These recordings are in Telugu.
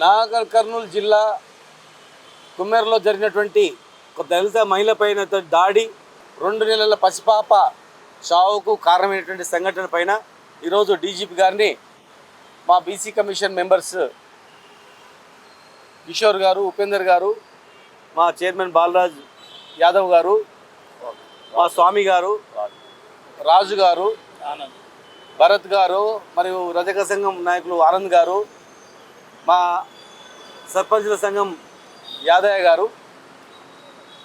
నాగర్ కర్నూలు జిల్లా కుమ్మెరలో జరిగినటువంటి ఒక దళిత మహిళపైన దాడి 2 నెలల పసిపాప చావుకు కారణమైనటువంటి సంఘటన పైన ఈరోజు డీజీపీ గారిని మా బీసీ కమిషన్ మెంబర్స్ కిషోర్ గారు, ఉపేందర్ గారు, మా చైర్మన్ బాలరాజ్ యాదవ్ గారు, మా స్వామి గారు, రాజు గారు, భరత్ గారు, మరియు రజక సంఘం నాయకులు ఆనంద్ గారు, మా సర్పంచుల సంఘం యాదయ్య గారు,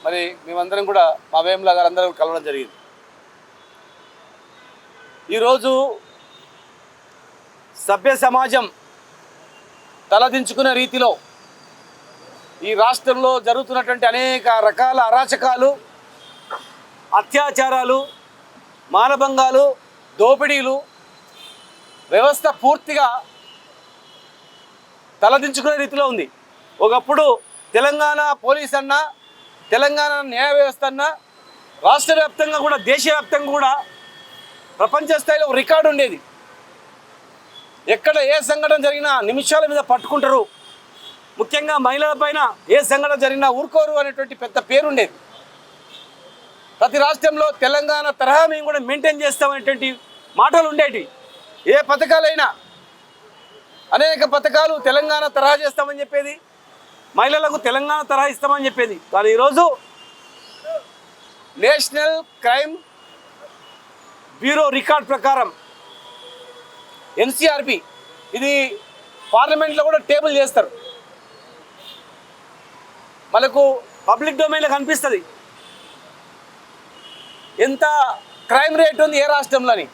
మరి మేమందరం కూడా మా వేముల గారు అందరం కలవడం జరిగింది. ఈరోజు సభ్య సమాజం తలదించుకునే రీతిలో ఈ రాష్ట్రంలో జరుగుతున్నటువంటి అనేక రకాల అరాచకాలు, అత్యాచారాలు, మానభంగాలు, దోపిడీలు, వ్యవస్థ పూర్తిగా తలదించుకునే రీతిలో ఉంది. ఒకప్పుడు తెలంగాణ పోలీస్ అన్నా, తెలంగాణ న్యాయ వ్యవస్థ అన్నా రాష్ట్ర వ్యాప్తంగా కూడా, దేశవ్యాప్తంగా కూడా ప్రపంచ స్థాయిలో రికార్డు ఉండేది. ఎక్కడ ఏ సంఘటన జరిగినా నిమిషాల మీద పట్టుకుంటారు. ముఖ్యంగా మహిళల పైన ఏ సంఘటన జరిగినా ఊరుకోరు అనేటువంటి పెద్ద పేరు ఉండేది. ప్రతి రాష్ట్రంలో తెలంగాణ తరహా మేము కూడా మెయింటైన్ చేస్తామనేటువంటి మాటలు ఉండేవి. ఏ పథకాలైనా అనేక పథకాలు తెలంగాణ తరహా చేస్తామని చెప్పేది, మహిళలకు తెలంగాణ తరహా ఇస్తామని చెప్పేది. కానీ ఈరోజు నేషనల్ క్రైమ్ బ్యూరో రికార్డ్ ప్రకారం ఎన్సీఆర్బి, ఇది పార్లమెంట్లో కూడా టేబుల్ చేస్తారు, మనకు పబ్లిక్ డొమైన్లో కనిపిస్తుంది ఎంత క్రైమ్ రేట్ ఉంది ఏ రాష్ట్రంలోని.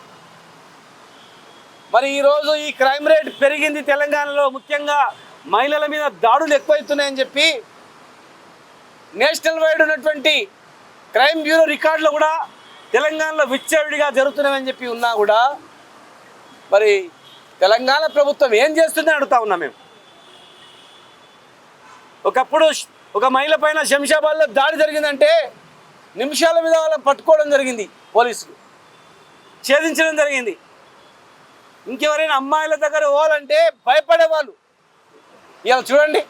మరి ఈరోజు ఈ క్రైమ్ రేట్ పెరిగింది తెలంగాణలో. ముఖ్యంగా మహిళల మీద దాడులు ఎక్కువవుతున్నాయని చెప్పి నేషనల్ వైడ్ ఉన్నటువంటి క్రైమ్ బ్యూరో రికార్డులో కూడా తెలంగాణలో విచ్చలవిడిగా జరుగుతున్నాయని చెప్పి ఉన్నా కూడా మరి తెలంగాణ ప్రభుత్వం ఏం చేస్తుందని అడుగుతా ఉన్నాం మేము. ఒకప్పుడు ఒక మహిళ పైన శంషాబాద్లో దాడి జరిగిందంటే నిమిషాల మీద వాళ్ళని పట్టుకోవడం జరిగింది, పోలీసులు ఛేదించడం జరిగింది. ఇంకెవరైనా అమ్మాయిల దగ్గర పోవాలంటే భయపడేవాళ్ళు. ఇలా చూడండి,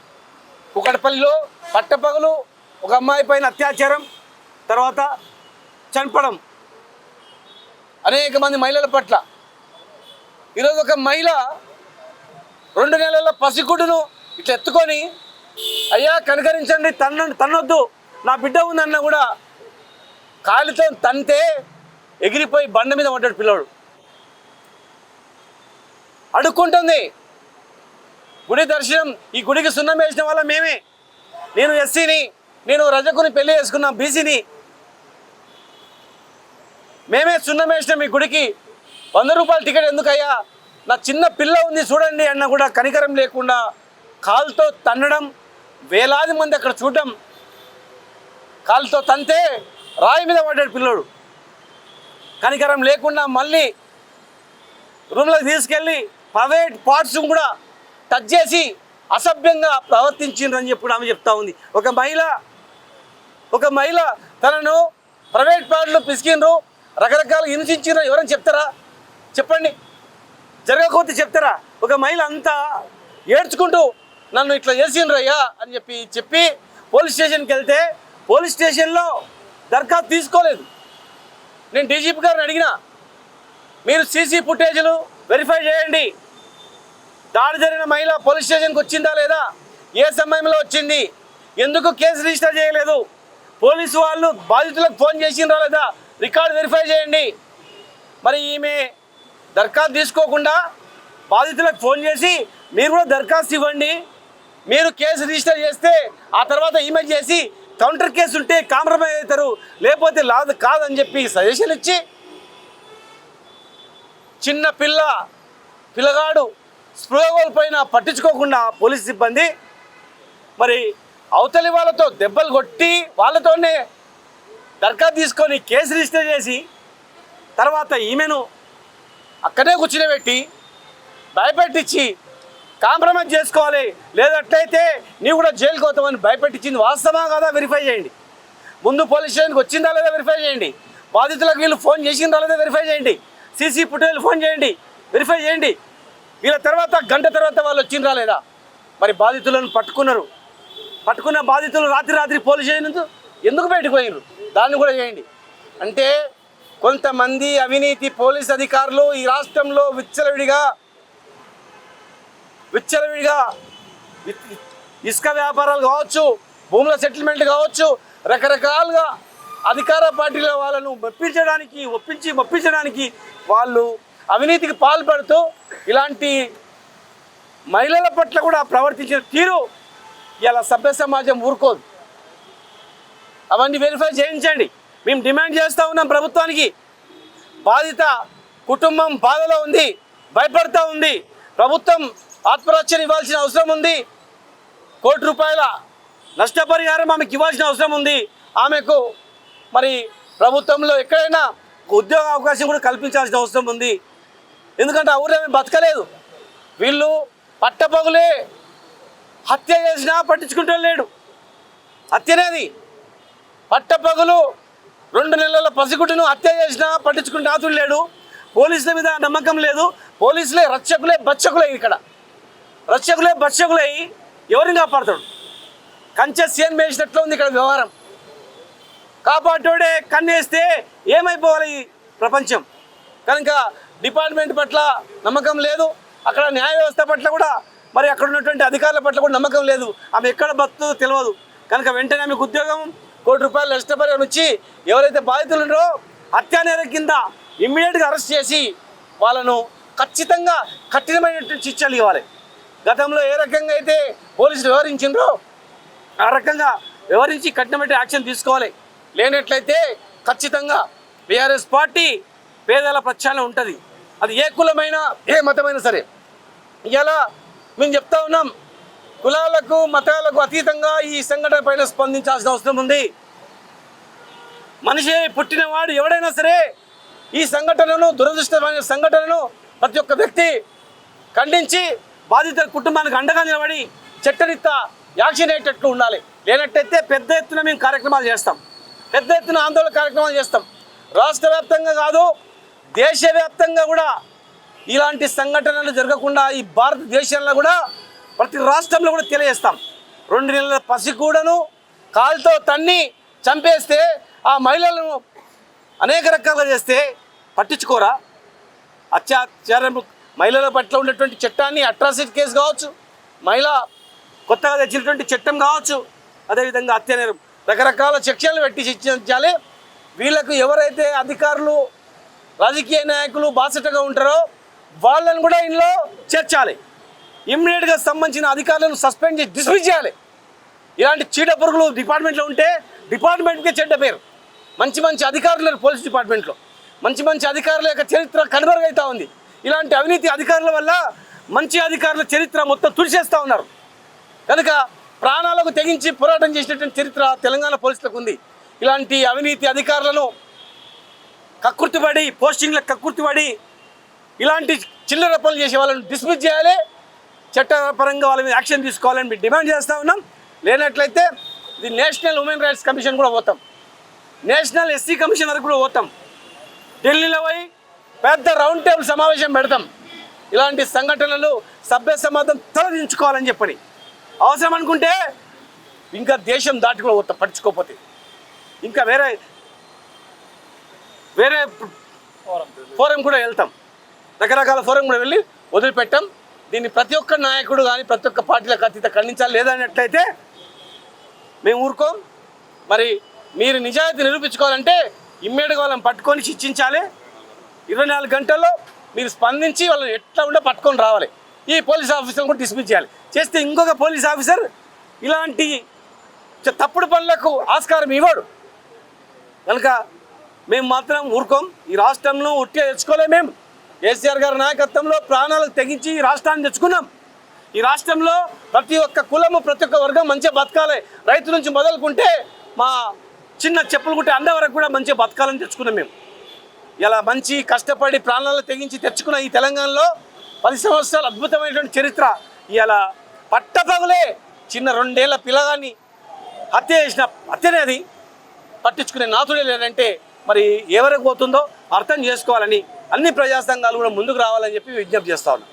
కుకట్పల్లిలో పట్టపగలు ఒక అమ్మాయి పైన అత్యాచారం, తర్వాత చంపడం అనేక మంది మహిళల పట్ల. ఈరోజు ఒక మహిళ 2 నెలల పసిగుడ్డును ఇట్లా ఎత్తుకొని, అయ్యా కనుకరించండి, తన్నొద్దు, నా బిడ్డ ఉందన్న కూడా కాలితో తంతే ఎగిరిపోయి బండ మీద పడ్డాడు పిల్లోడు. అడుక్కుంటుంది. గుడి దర్శనం, ఈ గుడికి సున్నం వేసిన వాళ్ళ మేమే. నేను ఎస్సీని, నేను రజకుని పెళ్లి చేసుకున్నా, బీసీని, మేమే సున్నం వేసినాం ఈ గుడికి, 100 రూపాయల టికెట్ ఎందుకయ్యా, నా చిన్న పిల్ల ఉంది చూడండి అన్న కూడా కనికరం లేకుండా కాలుతో తన్నడం, వేలాది మంది అక్కడ చూడడం, కాలుతో తంతే రాయి మీద పడ్డాడు పిల్లోడు. కనికరం లేకుండా మళ్ళీ రూమ్లోకి తీసుకెళ్ళి ప్రైవేట్ పార్ట్స్ కూడా టచ్ చేసి అసభ్యంగా ప్రవర్తించిండ్రని చెప్పి ఆమె చెప్తా ఉంది. ఒక మహిళ తనను ప్రైవేట్ పార్ట్లు పిసికిండ్రు, రకరకాల హింసించిండ్రు, ఎవరైనా చెప్తారా? చెప్పండి, జరగకపోతే చెప్తారా? ఒక మహిళ అంతా ఏడ్చుకుంటూ నన్ను ఇట్లా చేసిండ్రు అయ్యా అని చెప్పి పోలీస్ స్టేషన్కి వెళ్తే పోలీస్ స్టేషన్లో దరఖాస్తు తీసుకోలేదు. నేను డీజీపీ గారిని అడిగినా, మీరు సీసీ ఫుటేజ్లు వెరిఫై చేయండి, దాడి జరిగిన మహిళ పోలీస్ స్టేషన్కి వచ్చిందా లేదా, ఏ సమయంలో వచ్చింది, ఎందుకు కేసు రిజిస్టర్ చేయలేదు, పోలీసు వాళ్ళు బాధితులకు ఫోన్ చేసిండ్రా లేదా, రికార్డు వెరిఫై చేయండి. మరి ఈమె దరఖాస్తు తీసుకోకుండా బాధితులకు ఫోన్ చేసి మీరు కూడా దరఖాస్తు ఇవ్వండి, మీరు కేసు రిజిస్టర్ చేస్తే ఆ తర్వాత ఈమె చేసి కౌంటర్ కేసు ఉంటే కాంప్రమైజ్ అవుతారు, లేకపోతే కాదని చెప్పి సజెషన్ ఇచ్చి చిన్న పిల్లగాడు స్పృహ కోల్పోయినా పట్టించుకోకుండా పోలీస్ సిబ్బంది మరి అవతలి వాళ్ళతో దెబ్బలు కొట్టి వాళ్ళతోనే దరఖాస్తు తీసుకొని కేసు రిజిస్టర్ చేసి తర్వాత ఈమెను అక్కడే కూర్చునిపెట్టి భయపెట్టించి కాంప్రమైజ్ చేసుకోవాలి, లేదట్లయితే నీవు కూడా జైలుకి పోతామని భయపెట్టించింది వాస్తవా కాదా వెరిఫై చేయండి. ముందు పోలీస్ స్టేషన్కి వచ్చిందా లేదా వెరిఫై చేయండి, బాధితులకు వీళ్ళు ఫోన్ చేసిందా లేదా వెరిఫై చేయండి, సీసీ ఫుటేజ్ ఫోన్ చేయండి, వెరిఫై చేయండి. వీళ్ళ తర్వాత గంట తర్వాత వాళ్ళు వచ్చిండ్రా లేదా, మరి బాధితులను పట్టుకున్న బాధితులు రాత్రి పోలీస్ స్టేషన్ ఎందుకు బయటకు పోయినారు దాన్ని కూడా చేయండి. అంటే కొంతమంది అవినీతి పోలీస్ అధికారులు ఈ రాష్ట్రంలో విచ్చలవిడిగా ఇసుక వ్యాపారాలు కావచ్చు, భూముల సెటిల్మెంట్ కావచ్చు, రకరకాలుగా అధికార పార్టీల వాళ్ళను ఒప్పించడానికి వాళ్ళు అవినీతికి పాల్పడుతూ ఇలాంటి మహిళల పట్ల కూడా ప్రవర్తించిన తీరు ఇలా సభ్య సమాజం ఊరుకోదు. అవన్నీ వెరిఫై చేయించండి. మేము డిమాండ్ చేస్తూ ఉన్నాం ప్రభుత్వానికి. బాధిత కుటుంబం బాధలో ఉంది, భయపడుతూ ఉంది. ప్రభుత్వం ఆత్మరక్షణ ఇవ్వాల్సిన అవసరం ఉంది. ₹1 కోటి నష్టపరిహారం ఆమెకు ఇవ్వాల్సిన అవసరం ఉంది. ఆమెకు మరి ప్రభుత్వంలో ఎక్కడైనా ఉద్యోగ అవకాశం కూడా కల్పించాల్సిన అవసరం ఉంది. ఎందుకంటే ఆ ఊళ్ళో బతకలేదు. వీళ్ళు పట్టపగులే హత్య చేసినా పట్టించుకుంటూ లేడు. హత్యనేది పట్టపగులు 2 నెలల పసిగుట్టును హత్య చేసినా పట్టించుకుంటే ఆతుడు లేడు. పోలీసుల మీద నమ్మకం లేదు. పోలీసులే బచ్చకులే ఇక్కడ రక్షకులై ఎవరిని కాపాడుతాడు? కంచె సీఎం వేసినట్లు ఉంది ఇక్కడ వ్యవహారం. కాపాడేటోడే కన్నేస్తే ఏమైపోవాలి ఈ ప్రపంచం? కనుక డిపార్ట్మెంట్ పట్ల నమ్మకం లేదు. అక్కడ న్యాయ వ్యవస్థ పట్ల కూడా మరి అక్కడ ఉన్నటువంటి అధికారుల పట్ల కూడా నమ్మకం లేదు. ఆమె ఎక్కడ బతుకుతుందో తెలియదు. కనుక వెంటనే ఆమెకు ఉద్యోగం ₹1 కోటి నష్టపరిహారం ఇచ్చి ఎవరైతే బాధితులు ఉన్నారో హత్యా నేరం కింద ఇమ్మీడియట్గా అరెస్ట్ చేసి వాళ్ళను ఖచ్చితంగా కఠినమైనటువంటి శిక్షలు ఇవ్వాలి. గతంలో ఏ రకంగా అయితే పోలీసులు వ్యవహరించిండ్రో ఆ రకంగా వ్యవహరించి కఠినమైన యాక్షన్ తీసుకోవాలి. లేనట్లయితే ఖచ్చితంగా బీఆర్ఎస్ పార్టీ పేదల పక్షాన ఉంటుంది. అది ఏ కులమైనా ఏ మతమైనా సరే. ఇలా మేము చెప్తా ఉన్నాం, కులాలకు మతాలకు అతీతంగా ఈ సంఘటన పైన స్పందించాల్సిన అవసరం ఉంది. మనిషి పుట్టినవాడు ఎవడైనా సరే ఈ సంఘటనను, దురదృష్టమైన సంఘటనను ప్రతి ఒక్క వ్యక్తి ఖండించి బాధితుల కుటుంబానికి అండగా నిలబడి చట్టరీత్యా యాక్షన్ అయ్యేటట్లు ఉండాలి. లేనట్టయితే పెద్ద ఎత్తున మేము కార్యక్రమాలు చేస్తాం, పెద్ద ఎత్తున ఆందోళన కార్యక్రమాలు చేస్తాం. రాష్ట్ర వ్యాప్తంగా కాదు, దేశవ్యాప్తంగా కూడా ఇలాంటి సంఘటనలు జరగకుండా ఈ భారతదేశంలో కూడా ప్రతి రాష్ట్రంలో కూడా తెలియజేస్తాం. 2 నెలల పసికూడను కాలుతో తన్ని చంపేస్తే, ఆ మహిళలను అనేక రకాలుగా చేస్తే పట్టించుకోరా? అత్యాచారం మహిళల పట్ల ఉన్నటువంటి చట్టాన్ని అట్రాసిటీ కేసు కావచ్చు, మహిళ కొత్తగా తెచ్చినటువంటి చట్టం కావచ్చు, అదేవిధంగా హత్య నేరం రకరకాల శిక్షలు పెట్టి శిక్షించాలి. వీళ్ళకు ఎవరైతే అధికారులు, రాజకీయ నాయకులు బాసటగా ఉంటారో వాళ్ళని కూడా ఇందులో చేర్చాలి. ఇమ్మీడియట్గా సంబంధించిన అధికారులను సస్పెండ్ చేసి డిస్మిస్ చేయాలి. ఇలాంటి చీడ పురుగులు డిపార్ట్మెంట్లో ఉంటే డిపార్ట్మెంట్కే చెడ్డ పేరు. మంచి అధికారులు పోలీస్ డిపార్ట్మెంట్లో మంచి అధికారుల యొక్క చరిత్ర కనుమరుగైతా ఉంది. ఇలాంటి అవినీతి అధికారుల వల్ల మంచి అధికారుల చరిత్ర మొత్తం తుడిచేస్తూ ఉన్నారు. కనుక ప్రాణాలకు తెగించి పోరాటం చేసినటువంటి చరిత్ర తెలంగాణ పోలీసులకు ఉంది. ఇలాంటి అవినీతి అధికారులను కక్కుర్తిపడి, పోస్టింగ్లకు కక్కుర్తిపడి ఇలాంటి చిల్లర పనులు చేసే వాళ్ళని డిస్మిస్ చేయాలి. చట్టపరంగా వాళ్ళ మీద యాక్షన్ తీసుకోవాలని మేము డిమాండ్ చేస్తూ ఉన్నాం. లేనట్లయితే ఇది నేషనల్ హ్యూమన్ రైట్స్ కమిషన్ కూడా పోతాం, నేషనల్ ఎస్సీ కమిషన్ వరకు కూడా పోతాం. ఢిల్లీలో పోయి పెద్ద రౌండ్ టేబుల్ సమావేశం పెడతాం. ఇలాంటి సంఘటనలు సభ్య సమాజం తలదించుకోవాలని చెప్పని, అవసరం అనుకుంటే ఇంకా దేశం దాటి కూడా పోతాం. పట్టించుకోకపోతే ఇంకా వేరే ఫోరం కూడా వెళ్తాం, రకరకాల ఫోరం కూడా వెళ్ళి వదిలిపెట్టాం. దీన్ని ప్రతి ఒక్క నాయకుడు కానీ ప్రతి ఒక్క పార్టీలకు అతీత ఖండించాలి. లేదన్నట్లయితే మేము ఊరుకోం. మరి మీరు నిజాయితీ నిరూపించుకోవాలంటే ఇమ్మీడియట్గా వాళ్ళని పట్టుకొని శిక్షించాలి. 24 గంటల్లో మీరు స్పందించి వాళ్ళని ఎట్లా ఉండే పట్టుకొని రావాలి. ఈ పోలీస్ ఆఫీసర్ని కూడా డిస్మిస్ చేయాలి. చేస్తే ఇంకొక పోలీస్ ఆఫీసర్ ఇలాంటి తప్పుడు పనులకు ఆస్కారం ఇవ్వడు. కనుక మేము మాత్రం ఊరుకోం. ఈ రాష్ట్రంలో ఉట్టిగా తెచ్చుకోలేము. మేము కేసీఆర్ గారి నాయకత్వంలో ప్రాణాలకు తెగించి ఈ రాష్ట్రాన్ని తెచ్చుకున్నాం. ఈ రాష్ట్రంలో ప్రతి ఒక్క కులము, ప్రతి ఒక్క వర్గం మంచిగా బతకాలి. రైతు నుంచి మొదలుకుంటే మా చిన్న చెప్పులు కుట్టే అండ వరకు కూడా మంచిగా బతకాలని తెచ్చుకున్నాం. మేము ఇలా మంచి కష్టపడి ప్రాణాలు తెగించి తెచ్చుకున్న ఈ తెలంగాణలో 10 సంవత్సరాలు అద్భుతమైనటువంటి చరిత్ర. ఇలా పట్టపగులే చిన్న 2 ఏళ్ల పిల్లగాన్ని హత్య చేసిన హత్యనేది పట్టించుకునే నాథుడే లేదంటే మరి ఎవరికి పోతుందో అర్థం చేసుకోవాలని అన్ని ప్రజా సంఘాలు కూడా ముందుకు రావాలని చెప్పి విజ్ఞప్తి చేస్తా ఉన్నాం.